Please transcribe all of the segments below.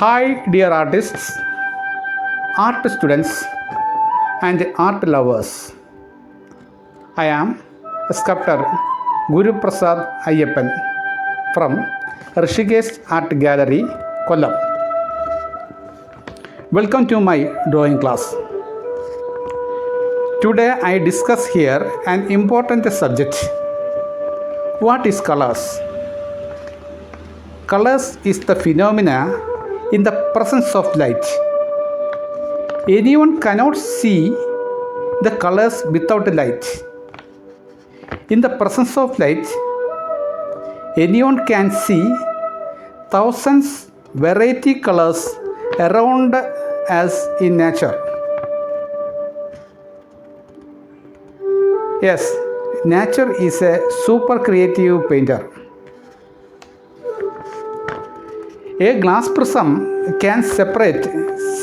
Hi, dear artists, art students, and art lovers. I am sculptor Guru Prasad Ayyappan from Rishikesh Art Gallery, Kollam. Welcome to my drawing class. Today I discuss here an important subject. What is colors? Colors is the phenomena in the presence of light. Anyone cannot see the colors without light. In the presence of light, anyone can see thousands variety colors around us in nature. Yes, nature is a super creative painter. A glass prism can separate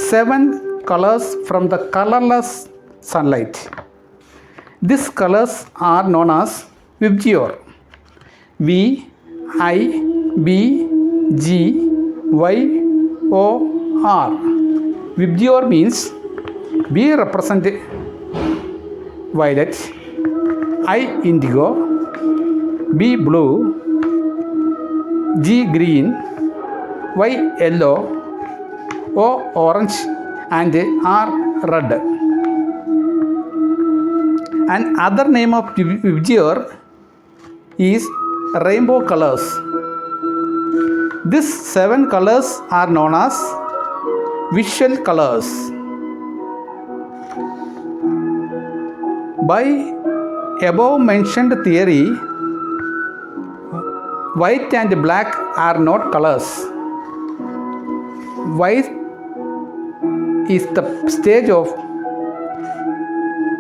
7 colors from the colorless sunlight. These colors are known as VIBGYOR. V I B G Y O R. VIBGYOR means V represent violet, I indigo, B blue, G green, Y yellow, O orange, and R red. And other name of VIBGYOR is rainbow colors. These 7 colors are known as visual colors. By above mentioned theory, white and black are not colors. White is the stage of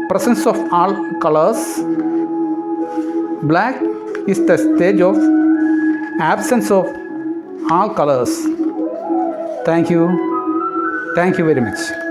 presence of all colors. Black is the stage of absence of all colors. Thank you very much.